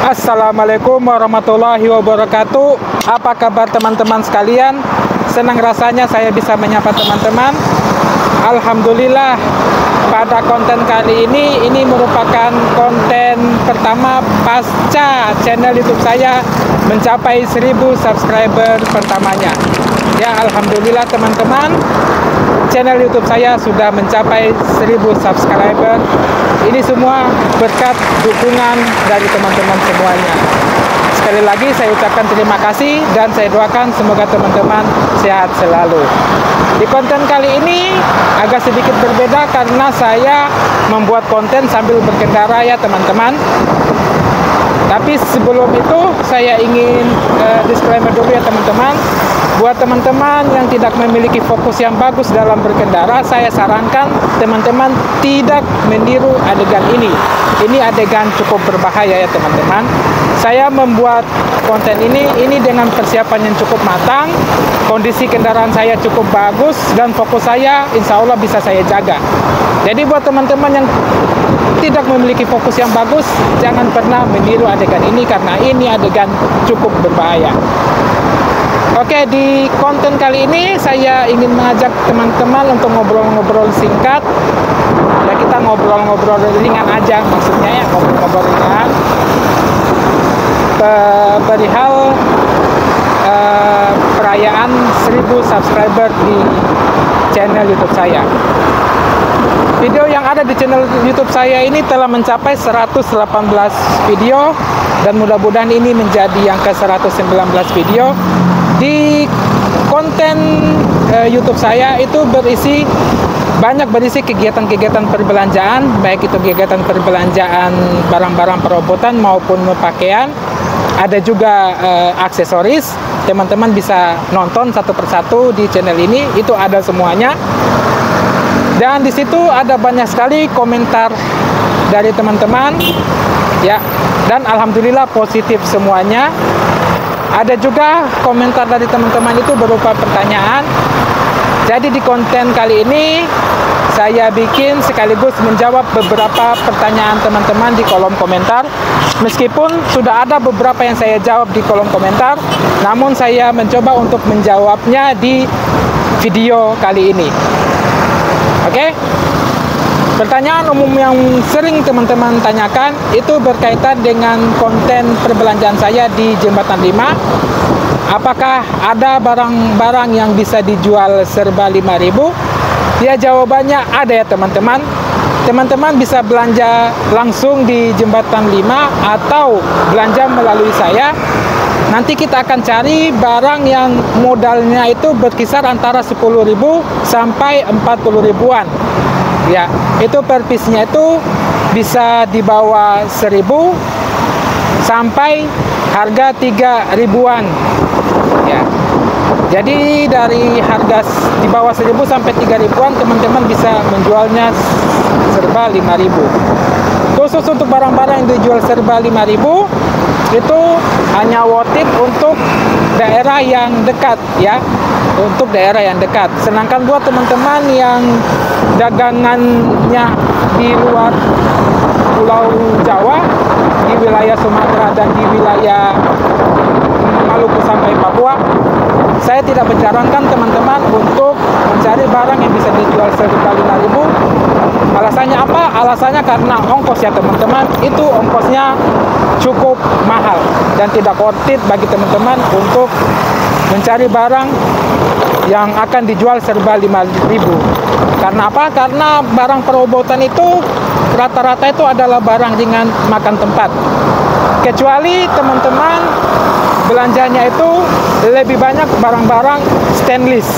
Assalamualaikum warahmatullahi wabarakatuh. Apa kabar teman-teman sekalian? Senang rasanya saya bisa menyapa teman-teman. Alhamdulillah, pada konten kali ini merupakan konten pertama pasca channel YouTube saya mencapai 1000 subscriber pertamanya. Ya, alhamdulillah teman-teman, channel YouTube saya sudah mencapai 1000 subscriber. Ini semua berkat dukungan dari teman-teman semuanya. Sekali lagi saya ucapkan terima kasih dan saya doakan semoga teman-teman sehat selalu. Di konten kali ini agak sedikit berbeda karena saya membuat konten sambil berkendara ya teman-teman. Tapi sebelum itu saya ingin disclaimer dulu ya teman-teman. Buat teman-teman yang tidak memiliki fokus yang bagus dalam berkendara, saya sarankan teman-teman tidak meniru adegan ini. Ini adegan cukup berbahaya ya teman-teman. Saya membuat konten ini dengan persiapan yang cukup matang. Kondisi kendaraan saya cukup bagus dan fokus saya insya Allah bisa saya jaga. Jadi buat teman-teman yang tidak memiliki fokus yang bagus, jangan pernah meniru adegan ini karena ini adegan cukup berbahaya. Oke, di konten kali ini saya ingin mengajak teman-teman untuk ngobrol-ngobrol singkat. Ya, kita ngobrol-ngobrol ringan aja, maksudnya ya, ngobrol-ngobrol ringan perihal perayaan 1000 subscriber di channel YouTube saya. Video yang ada di channel YouTube saya ini telah mencapai 118 video dan mudah-mudahan ini menjadi yang ke-119 video. Di konten YouTube saya itu banyak berisi kegiatan-kegiatan perbelanjaan, baik itu kegiatan perbelanjaan barang-barang perabotan maupun pakaian. Ada juga aksesoris. Teman-teman bisa nonton satu persatu di channel ini, itu ada semuanya. Dan di situ ada banyak sekali komentar dari teman-teman, ya. Dan alhamdulillah positif semuanya. Ada juga komentar dari teman-teman itu berupa pertanyaan. Jadi di konten kali ini saya bikin sekaligus menjawab beberapa pertanyaan teman-teman di kolom komentar. Meskipun sudah ada beberapa yang saya jawab di kolom komentar, namun saya mencoba untuk menjawabnya di video kali ini. Oke? Pertanyaan umum yang sering teman-teman tanyakan itu berkaitan dengan konten perbelanjaan saya di Jembatan 5. Apakah ada barang-barang yang bisa dijual serba 5.000? Ya, jawabannya ada ya teman-teman. Teman-teman bisa belanja langsung di Jembatan 5 atau belanja melalui saya. Nanti kita akan cari barang yang modalnya itu berkisar antara 10.000 sampai 40 ribuan. Ya, itu per piece-nya itu bisa di bawah 1.000 sampai harga 3 ribuan. Ya. Jadi dari harga di bawah 1.000 sampai 3 ribuan teman-teman bisa menjualnya serba 5.000. Khusus untuk barang-barang yang dijual serba 5.000 itu hanya worth it untuk daerah yang dekat ya. Untuk daerah yang dekat. Sedangkan buat teman-teman yang dagangannya di luar Pulau Jawa, di wilayah Sumatera dan di wilayah Maluku sampai Papua, saya tidak menyarankan teman-teman untuk mencari barang yang bisa dijual serba 5.000. Alasannya apa? Alasannya karena ongkos ya teman-teman. Itu ongkosnya cukup mahal dan tidak worth it bagi teman-teman untuk mencari barang yang akan dijual serba 5.000. Karena apa? Karena barang perabotan itu rata-rata itu adalah barang ringan makan tempat. Kecuali teman-teman belanjanya itu lebih banyak barang-barang stainless.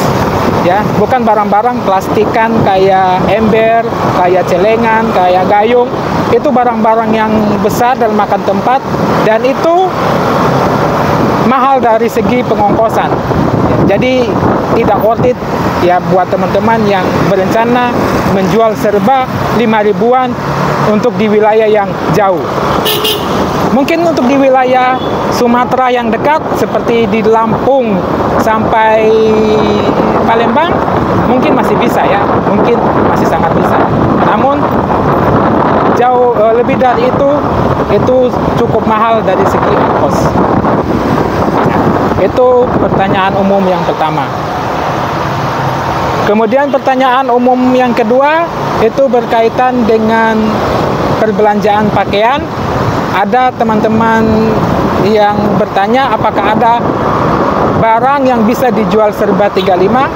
Ya, bukan barang-barang plastikan kayak ember, kayak celengan, kayak gayung. Itu barang-barang yang besar dan makan tempat dan itu mahal dari segi pengongkosan. Jadi tidak worth it ya buat teman-teman yang berencana menjual serba 5.000-an untuk di wilayah yang jauh. Mungkin untuk di wilayah Sumatera yang dekat seperti di Lampung sampai Palembang mungkin masih bisa ya, mungkin masih sangat bisa. Namun jauh lebih dari itu cukup mahal dari segi ongkos. Itu pertanyaan umum yang pertama. Kemudian pertanyaan umum yang kedua itu berkaitan dengan perbelanjaan pakaian. Ada teman-teman yang bertanya apakah ada barang yang bisa dijual serba 35.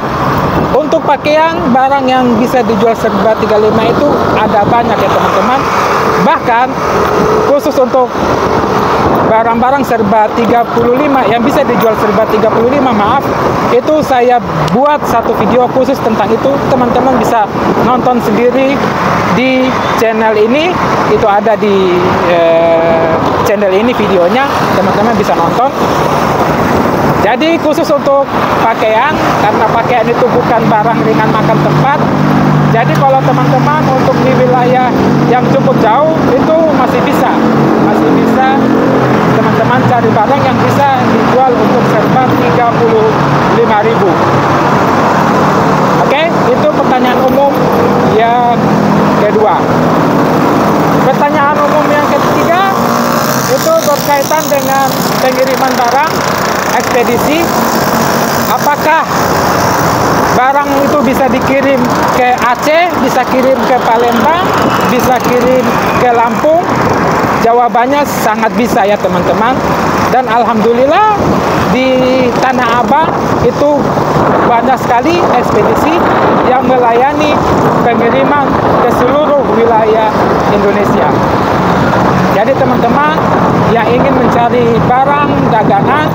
Untuk pakaian, barang yang bisa dijual serba 35 itu ada banyak ya teman-teman. Bahkan khusus untuk barang-barang serba 35 yang bisa dijual serba 35, maaf, itu saya buat satu video khusus tentang itu. Teman-teman bisa nonton sendiri di channel ini. Itu ada di channel ini videonya, teman-teman bisa nonton. Jadi khusus untuk pakaian, karena pakaian itu bukan barang ringan makan tempat. Jadi kalau teman-teman untuk di wilayah yang cukup jauh itu masih bisa teman-teman cari barang yang bisa dijual untuk serba 35.000. Oke, itu pertanyaan umum yang kedua. Pertanyaan umum yang ketiga itu berkaitan dengan pengiriman barang ekspedisi. Apakah barang itu bisa dikirim ke Aceh, bisa kirim ke Palembang, bisa kirim ke Lampung? Jawabannya sangat bisa ya teman-teman. Dan alhamdulillah di Tanah Abang itu banyak sekali ekspedisi yang melayani pengiriman ke seluruh wilayah Indonesia. Jadi teman-teman yang ingin mencari barang dagangan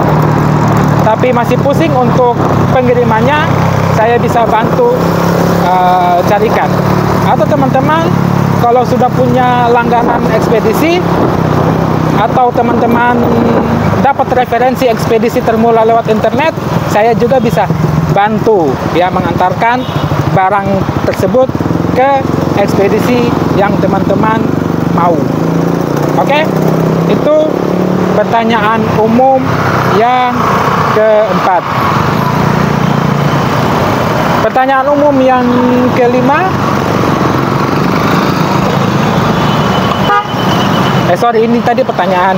tapi masih pusing untuk pengirimannya, saya bisa bantu carikan. Atau teman-teman kalau sudah punya langganan ekspedisi atau teman-teman dapat referensi ekspedisi termurah lewat internet, saya juga bisa bantu ya mengantarkan barang tersebut ke ekspedisi yang teman-teman mau. Oke, itu pertanyaan umum yang keempat. Pertanyaan umum yang kelima, ini tadi pertanyaan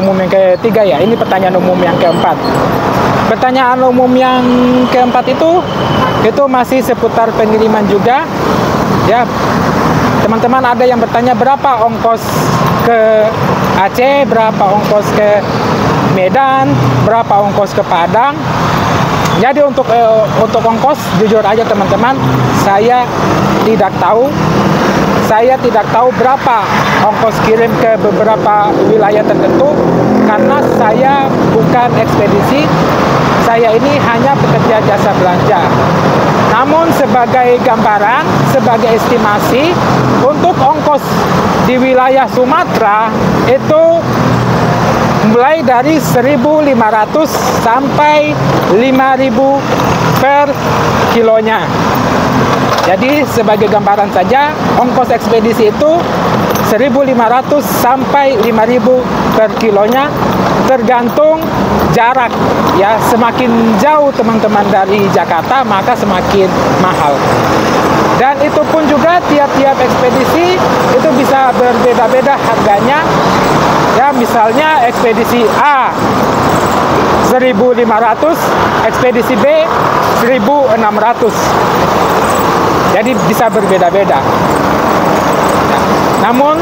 umum yang ketiga ya. Ini pertanyaan umum yang keempat. Pertanyaan umum yang keempat itu masih seputar pengiriman juga. Ya, teman-teman ada yang bertanya berapa ongkos ke Aceh, berapa ongkos ke Medan, berapa ongkos ke Padang. Jadi untuk ongkos, jujur aja teman-teman, saya tidak tahu. Saya tidak tahu berapa ongkos kirim ke beberapa wilayah tertentu karena saya bukan ekspedisi. Saya ini hanya pekerja jasa belanja. Namun sebagai gambaran, sebagai estimasi, untuk ongkos di wilayah Sumatera itu mulai dari 1.500 sampai 5.000 per kilonya. Jadi sebagai gambaran saja, ongkos ekspedisi itu 1.500 sampai 5.000 per kilonya, tergantung jarak ya. Semakin jauh teman-teman dari Jakarta, maka semakin mahal. Dan itu pun juga tiap-tiap ekspedisi itu bisa berbeda-beda harganya. Ya, misalnya ekspedisi A 1.500, ekspedisi B 1.600. Jadi bisa berbeda-beda. Nah, namun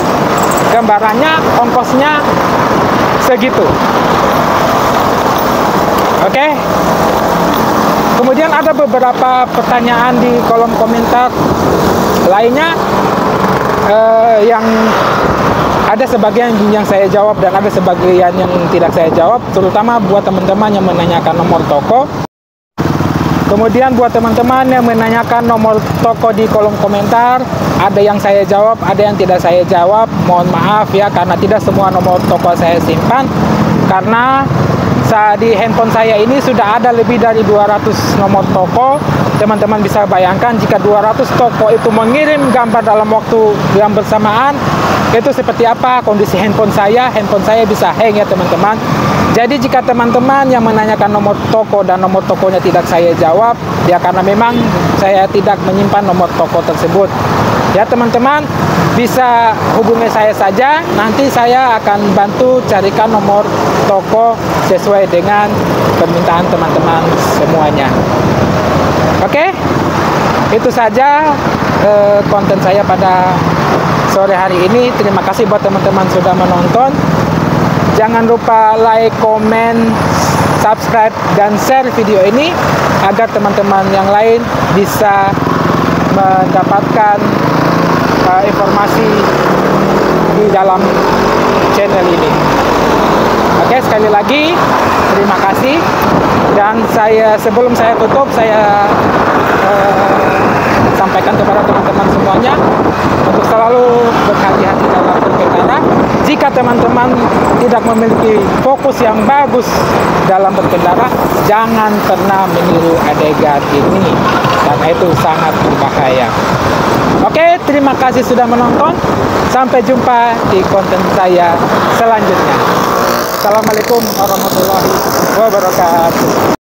gambarannya ongkosnya segitu. Oke. Kemudian ada beberapa pertanyaan di kolom komentar lainnya yang ada sebagian yang saya jawab dan ada sebagian yang tidak saya jawab, terutama buat teman-teman yang menanyakan nomor toko. Kemudian buat teman-teman yang menanyakan nomor toko di kolom komentar, ada yang saya jawab, ada yang tidak saya jawab. Mohon maaf ya, karena tidak semua nomor toko saya simpan. Karena di handphone saya ini sudah ada lebih dari 200 nomor toko. Teman-teman bisa bayangkan jika 200 toko itu mengirim gambar dalam waktu yang bersamaan, itu seperti apa kondisi handphone saya. Handphone saya bisa hang ya teman-teman. Jadi jika teman-teman yang menanyakan nomor toko dan nomor tokonya tidak saya jawab, ya karena memang saya tidak menyimpan nomor toko tersebut. Ya teman-teman, bisa hubungi saya saja, nanti saya akan bantu carikan nomor toko sesuai dengan permintaan teman-teman semuanya. Oke, itu saja konten saya pada sore hari ini. Terima kasih buat teman-teman sudah menonton. Jangan lupa like, komen, subscribe, dan share video ini agar teman-teman yang lain bisa mendapatkan informasi di dalam channel ini. Oke, sekali lagi terima kasih, dan sebelum saya tutup, saya sampaikan kepada teman-teman semuanya untuk selalu berhati-hati dalam berkendara. Jika teman-teman tidak memiliki fokus yang bagus dalam berkendara, jangan pernah meniru adegan ini, karena itu sangat berbahaya. Oke, terima kasih sudah menonton. Sampai jumpa di konten saya selanjutnya. Assalamualaikum warahmatullahi wabarakatuh.